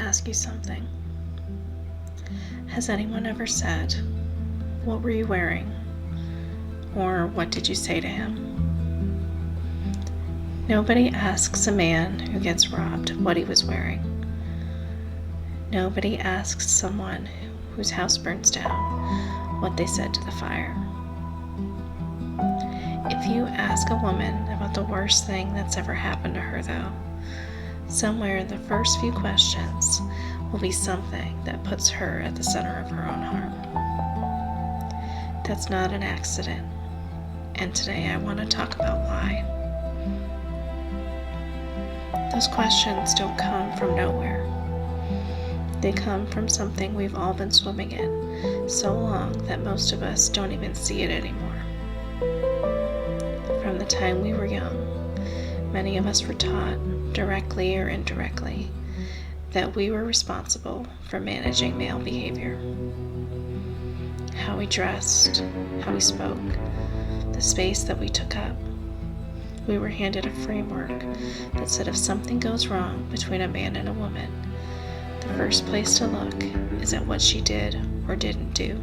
ask you something. Has anyone ever said, "What were you wearing?" Or "What did you say to him?" Nobody asks a man who gets robbed what he was wearing. Nobody asks someone whose house burns down what they said to the fire. If you ask a woman about the worst thing that's ever happened to her, though, somewhere in the first few questions will be something that puts her at the center of her own harm. That's not an accident, and today I want to talk about why. Those questions don't come from nowhere. They come from something we've all been swimming in so long that most of us don't even see it anymore. From the time we were young, many of us were taught, directly or indirectly, that we were responsible for managing male behavior. How we dressed, how we spoke, the space that we took up. We were handed a framework that said if something goes wrong between a man and a woman, the first place to look is at what she did or didn't do.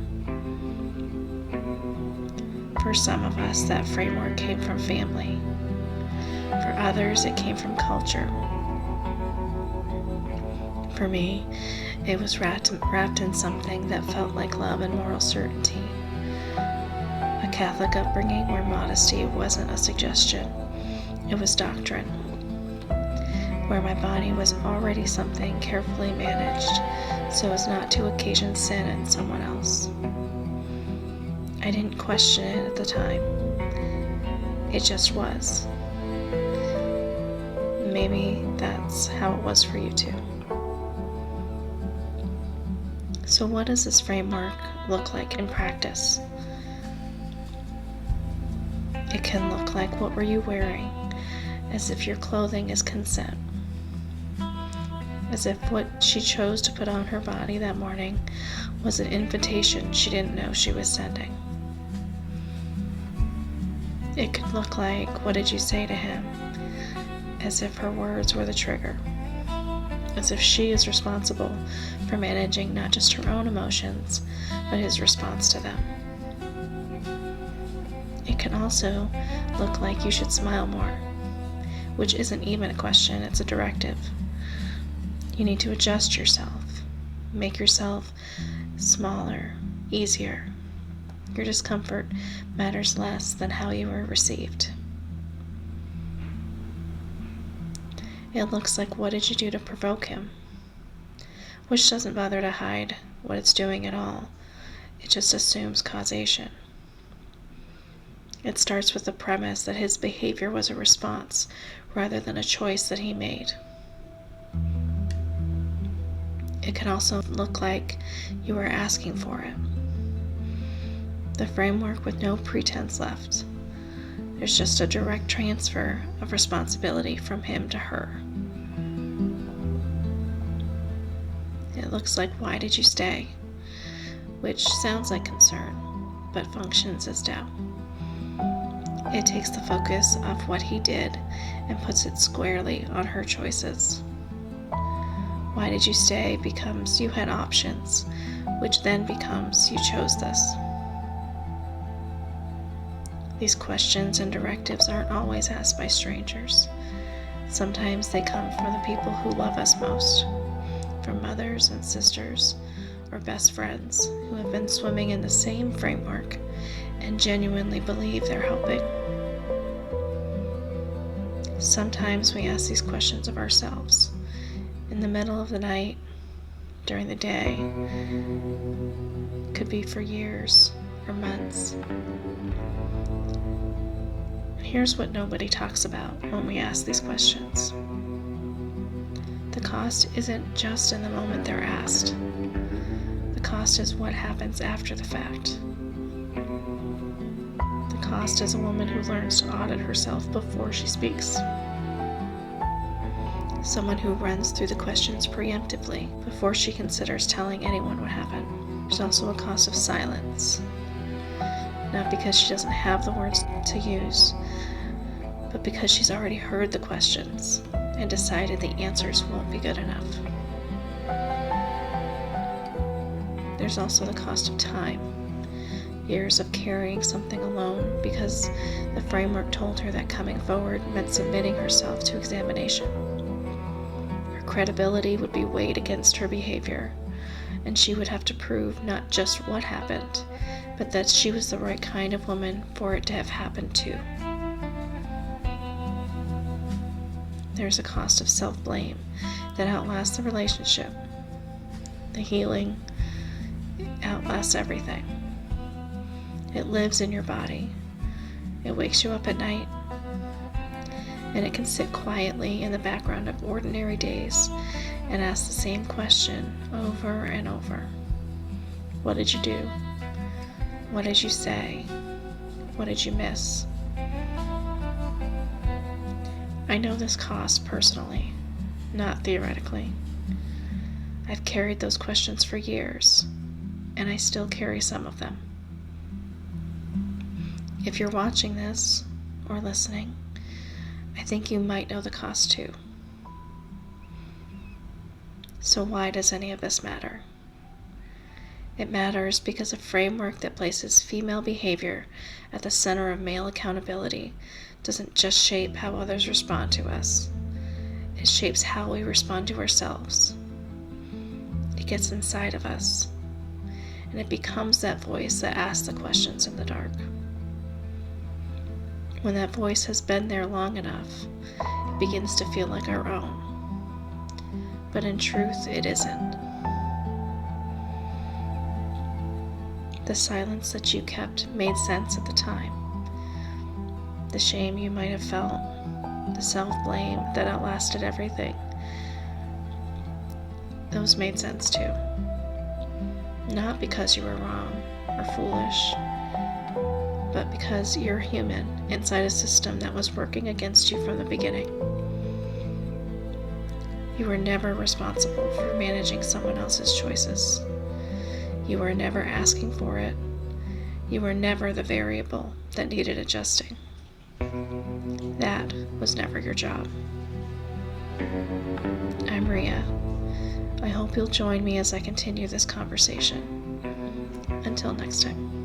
For some of us, that framework came from family. For others, it came from culture. For me, it was wrapped in something that felt like love and moral certainty. A Catholic upbringing where modesty wasn't a suggestion, it was doctrine. Where my body was already something carefully managed so as not to occasion sin in someone else. I didn't question it at the time. It just was. Maybe that's how it was for you too. So what does this framework look like in practice? It can look like, what were you wearing? As if your clothing is consent. As if what she chose to put on her body that morning was an invitation she didn't know she was sending. It could look like, what did you say to him? As if her words were the trigger. As if she is responsible for managing not just her own emotions, but his response to them. It can also look like you should smile more, which isn't even a question, it's a directive. You need to adjust yourself, make yourself smaller, easier. Your discomfort matters less than how you were received. It looks like, what did you do to provoke him? Which doesn't bother to hide what it's doing at all. It just assumes causation. It starts with the premise that his behavior was a response rather than a choice that he made. It can also look like you were asking for it. The framework with no pretense left. There's just a direct transfer of responsibility from him to her. It looks like, why did you stay? Which sounds like concern, but functions as doubt. It takes the focus off what he did and puts it squarely on her choices. Why did you stay becomes you had options, which then becomes you chose this. These questions and directives aren't always asked by strangers. Sometimes they come from the people who love us most, from mothers and sisters or best friends who have been swimming in the same framework and genuinely believe they're helping. Sometimes we ask these questions of ourselves, in the middle of the night, during the day, could be for years or months. Here's what nobody talks about when we ask these questions. The cost isn't just in the moment they're asked. The cost is what happens after the fact. The cost is a woman who learns to audit herself before she speaks. Someone who runs through the questions preemptively before she considers telling anyone what happened. There's also a cost of silence. Not because she doesn't have the words to use, but because she's already heard the questions and decided the answers won't be good enough. There's also the cost of time. Years of carrying something alone because the framework told her that coming forward meant submitting herself to examination. Her credibility would be weighed against her behavior, and she would have to prove not just what happened, but that she was the right kind of woman for it to have happened to. There's a cost of self-blame that outlasts the relationship. The healing outlasts everything. It lives in your body. It wakes you up at night, and it can sit quietly in the background of ordinary days and ask the same question over and over. What did you do? What did you say? What did you miss? I know this cost personally, not theoretically. I've carried those questions for years, and I still carry some of them. If you're watching this or listening, I think you might know the cost too. So why does any of this matter? It matters because a framework that places female behavior at the center of male accountability doesn't just shape how others respond to us. It shapes how we respond to ourselves. It gets inside of us, and it becomes that voice that asks the questions in the dark. When that voice has been there long enough, it begins to feel like our own. But in truth, it isn't. The silence that you kept made sense at the time. The shame you might have felt, the self-blame that outlasted everything, those made sense too. Not because you were wrong or foolish, but because you're human inside a system that was working against you from the beginning. You were never responsible for managing someone else's choices. You were never asking for it. You were never the variable that needed adjusting. That was never your job. I'm Rhea. I hope you'll join me as I continue this conversation. Until next time.